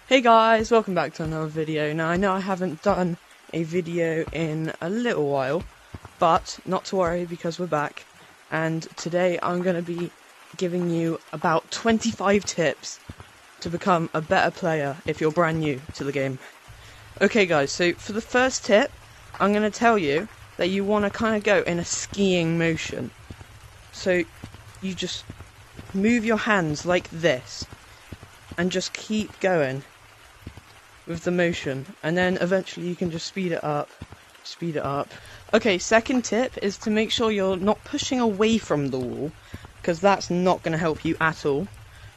Hey guys, welcome back to another video. Now I know I haven't done a video in a little while, but not to worry because we're back, and today I'm going to be giving you about 25 tips to become a better player if you're brand new to the game. Okay guys, so for the first tip, I'm going to tell you that you want to kind of go in a skiing motion. So you just move your hands like this and just keep going with the motion, and then eventually you can just speed it up. Okay, second tip is to make sure you're not pushing away from the wall, because that's not going to help you at all.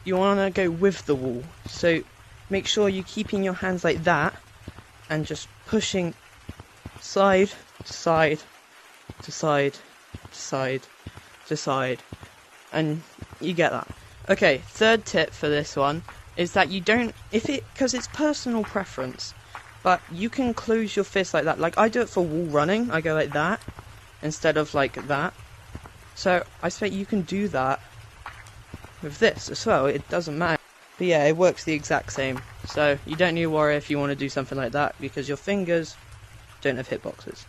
You want to go with the wall, so make sure you're keeping your hands like that and just pushing side to side to side to side to side, and you get that. Okay, third tip for this one is that you don't, because it's personal preference, but you can close your fist like that. Like I do it for wall running, I go like that instead of like that. So I expect you can do that with this as well, it doesn't matter. But yeah, it works the exact same. So you don't need to worry if you want to do something like that, because your fingers don't have hitboxes.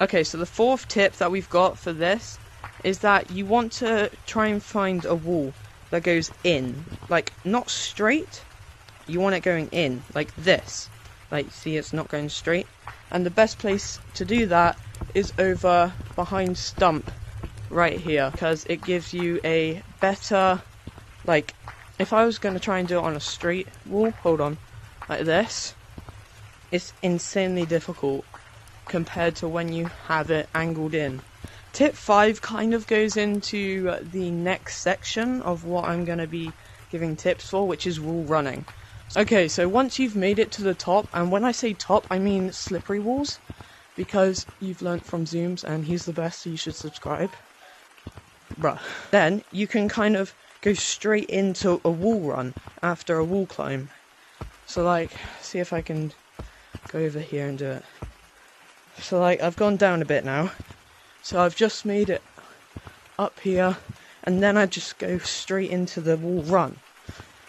Okay, so the fourth tip that we've got for this is that you want to try and find a wall that goes in, like not straight, you want it going in like this. Like, see, it's not going straight, and the best place to do that is over behind stump right here, because it gives you a better, like, if I was going to try and do it on a straight wall, hold on, like this, it's insanely difficult compared to when you have it angled in. Tip 5 kind of goes into the next section of what I'm going to be giving tips for, which is wall running. Okay, so once you've made it to the top, and when I say top, I mean slippery walls, because you've learnt from Zooms and he's the best, so you should subscribe. Bruh. Then you can kind of go straight into a wall run after a wall climb. So like, see if I can go over here and do it. So like, I've gone down a bit now. So I've just made it up here, and then I just go straight into the wall run.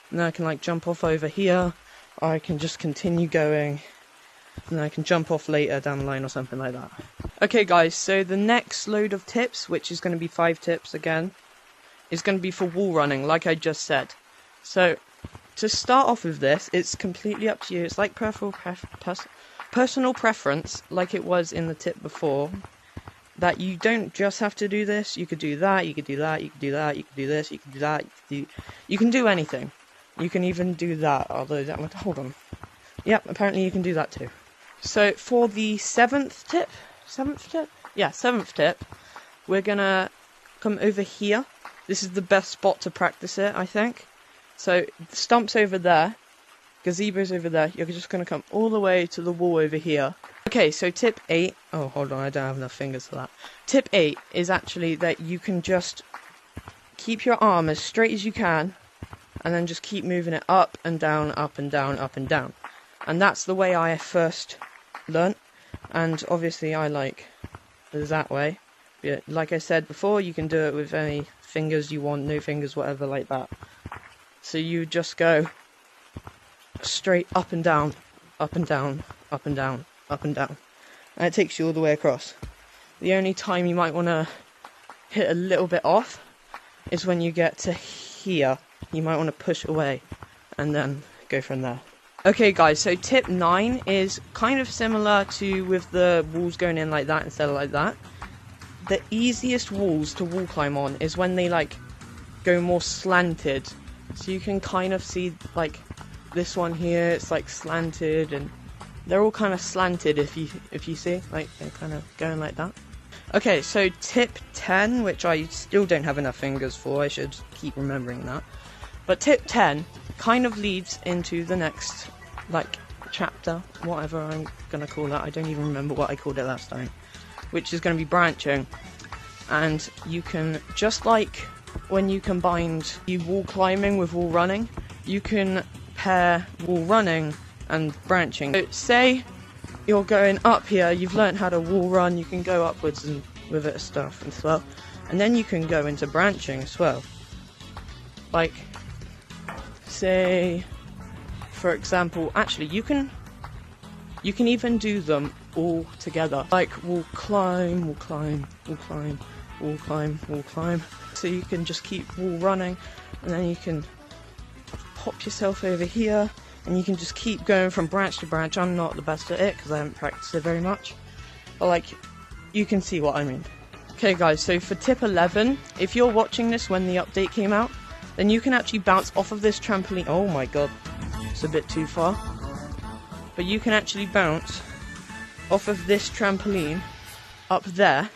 And then I can like jump off over here, or I can just continue going, and then I can jump off later down the line or something like that. Okay guys, so the next load of tips, which is going to be 5 tips again, is going to be for wall running, like I just said. So to start off with this, it's completely up to you. It's like personal preference, like it was in the tip before. That you don't just have to do this, you could do that, you could do that, you could do that, you could do this, you could do that, you can do anything. You can even do that, although that would, hold on. Yep, apparently you can do that too. So for the seventh tip, we're gonna come over here. This is the best spot to practice it, I think. So the stump's over there, gazebo's over there, you're just gonna come all the way to the wall over here. Okay, so tip 8, oh hold on, I don't have enough fingers for that. Tip 8 is actually that you can just keep your arm as straight as you can, and then just keep moving it up and down, up and down, up and down. And that's the way I first learnt, and obviously I like that way. But like I said before, you can do it with any fingers you want, no fingers, whatever like that. So you just go straight up and down, up and down, up and down, up and down, and it takes you all the way across. The only time you might want to hit a little bit off is when you get to here. You might want to push away and then go from there. Okay guys, so tip 9 is kind of similar to with the walls going in like that instead of like that. The easiest walls to wall climb on is when they like go more slanted, so you can kind of see like this one here, it's like slanted, and they're all kind of slanted if you see, like they're kind of going like that. Okay, so tip 10, which I still don't have enough fingers for, I should keep remembering that. But tip 10 kind of leads into the next, like, chapter, whatever I'm going to call that. I don't even remember what I called it last time. Which is going to be branching. And you can, just like when you combined wall climbing with wall running, you can pair wall running and branching. So say you're going up here, you've learnt how to wall run, you can go upwards and with it stuff as well, and then you can go into branching as well. Like, say for example, actually you can even do them all together. Like we'll climb, we'll climb, we'll climb, we'll climb, we'll climb. So you can just keep wall running, and then you can pop yourself over here, and you can just keep going from branch to branch. I'm not the best at it because I haven't practiced it very much, but like, you can see what I mean. Okay guys, so for tip 11, if you're watching this when the update came out, then you can actually bounce off of this trampoline. Oh my god, it's a bit too far. But you can actually bounce off of this trampoline up there,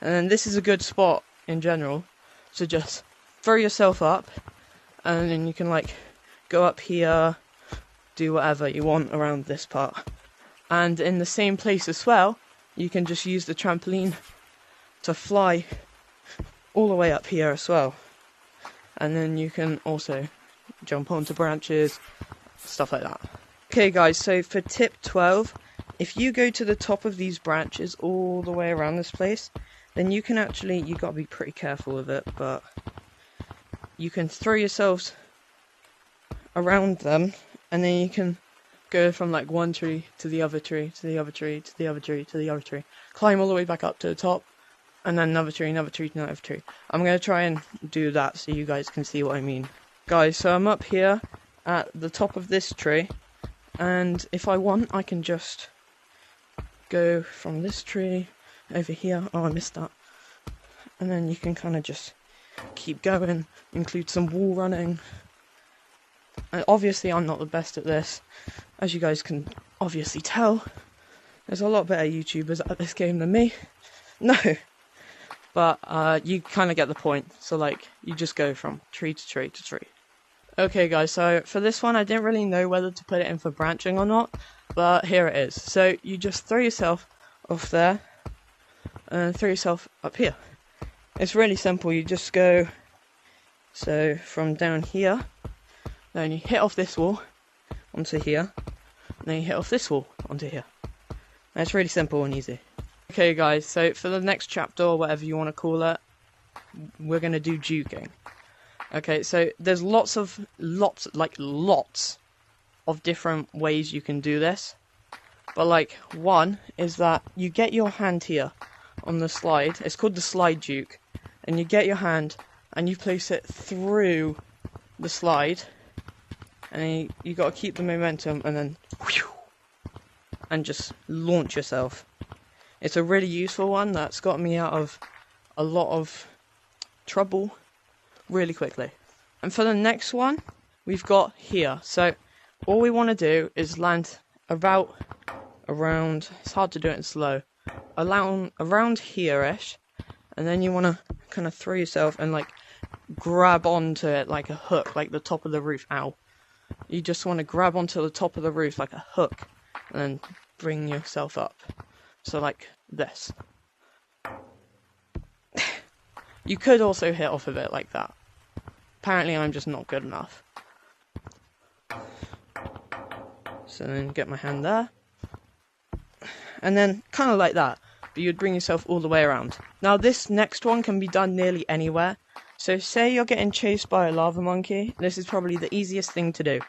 and then this is a good spot in general, so just throw yourself up, and then you can like go up here, do whatever you want around this part. And in the same place as well, you can just use the trampoline to fly all the way up here as well. And then you can also jump onto branches, stuff like that. Okay guys, so for tip 12, if you go to the top of these branches all the way around this place, then you can actually, you gotta be pretty careful with it, but you can throw yourselves around them, and then you can go from like one tree to the other tree, to the other tree, to the other tree, to the other tree, climb all the way back up to the top, and then another tree, another tree, another tree. I'm gonna try and do that so you guys can see what I mean. Guys, so I'm up here at the top of this tree, and if I want, I can just go from this tree over here. Oh, I missed that. And then you can kind of just keep going, include some wall running. And obviously I'm not the best at this, as you guys can obviously tell. There's a lot better YouTubers at this game than me. No, but you kind of get the point. So like, you just go from tree to tree to tree. Okay guys, so for this one I didn't really know whether to put it in for branching or not, but here it is. So you just throw yourself off there, and throw yourself up here. It's really simple. You just go, so from down here, then you hit off this wall onto here, and then you hit off this wall onto here. And it's really simple and easy. Okay guys, so for the next chapter, or whatever you want to call it, we're going to do juking. Okay, so there's lots of different ways you can do this. But like, one is that you get your hand here on the slide. It's called the slide juke. And you get your hand and you place it through the slide. And then you got to keep the momentum, and then whew, and just launch yourself. It's a really useful one that's got me out of a lot of trouble really quickly. And for the next one, we've got here. So all we want to do is land around, it's hard to do it in slow, around here-ish, and then you want to kind of throw yourself and like grab onto it like a hook, like the top of the roof. Ow. You just want to grab onto the top of the roof like a hook, and then bring yourself up. So like this. You could also hit off of it like that. Apparently I'm just not good enough. So then get my hand there. And then kind of like that. But you'd bring yourself all the way around. Now this next one can be done nearly anywhere. So say you're getting chased by a lava monkey. This is probably the easiest thing to do.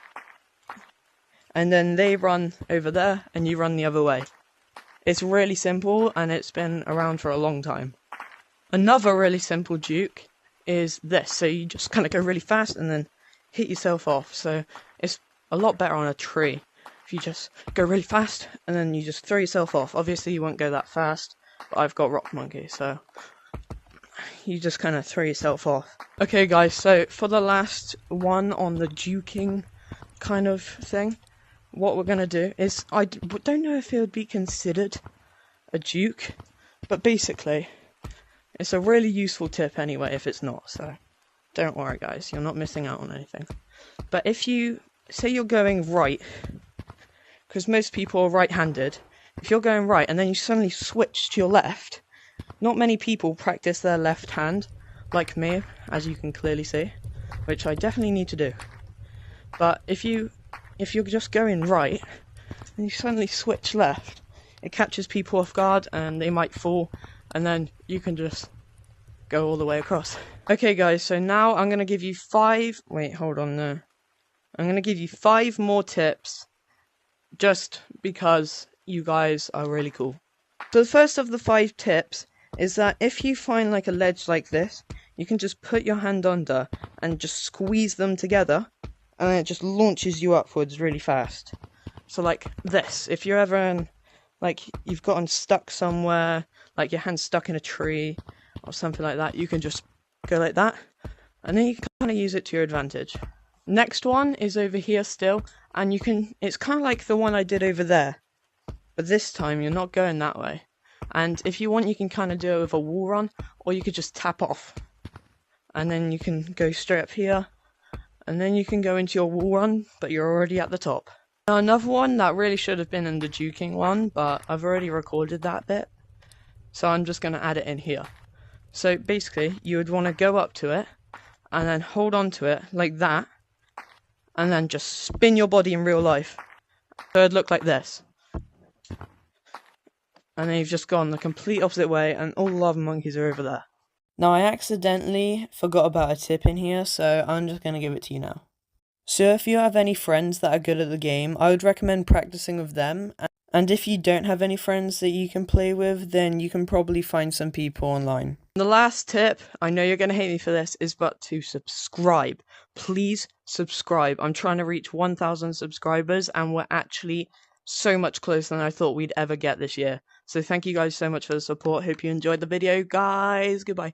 And then they run over there and you run the other way. It's really simple and it's been around for a long time. Another really simple juke is this. So you just kind of go really fast and then hit yourself off. So it's a lot better on a tree. If you just go really fast and then you just throw yourself off. Obviously you won't go that fast, but I've got rock monkey, so you just kind of throw yourself off. Okay guys, so for the last one on the juking kind of thing, what we're going to do is, I don't know if it would be considered a juke, but basically it's a really useful tip anyway if it's not, so don't worry guys, you're not missing out on anything. But if you, say you're going right, because most people are right-handed, if you're going right and then you suddenly switch to your left, not many people practice their left hand, like me, as you can clearly see, which I definitely need to do. But if you're just going right, and you suddenly switch left, it catches people off guard and they might fall, and then you can just go all the way across. Okay guys, so now I'm going to give you 5, wait, hold on, no. I'm going to give you 5 more tips just because you guys are really cool. So the first of the 5 tips is that if you find like a ledge like this, you can just put your hand under and just squeeze them together, and it just launches you upwards really fast. So like this, if you're ever in, like you've gotten stuck somewhere, like your hand's stuck in a tree or something like that, you can just go like that, and then you can kind of use it to your advantage. Next one is over here still, and it's kind of like the one I did over there, but this time you're not going that way. And if you want, you can kind of do it with a wall run, or you could just tap off, and then you can go straight up here, and then you can go into your wall run, but you're already at the top. Now another one that really should have been in the juking one, but I've already recorded that bit, so I'm just going to add it in here. So basically, you would want to go up to it, and then hold on to it like that, and then just spin your body in real life. So it'd look like this. And then you've just gone the complete opposite way, and all the lava monkeys are over there. Now I accidentally forgot about a tip in here, so I'm just going to give it to you now. So if you have any friends that are good at the game, I would recommend practicing with them. And if you don't have any friends that you can play with, then you can probably find some people online. The last tip, I know you're going to hate me for this, is but to subscribe. Please subscribe. I'm trying to reach 1,000 subscribers, and we're actually so much closer than I thought we'd ever get this year. So thank you guys so much for the support. Hope you enjoyed the video, guys. Goodbye.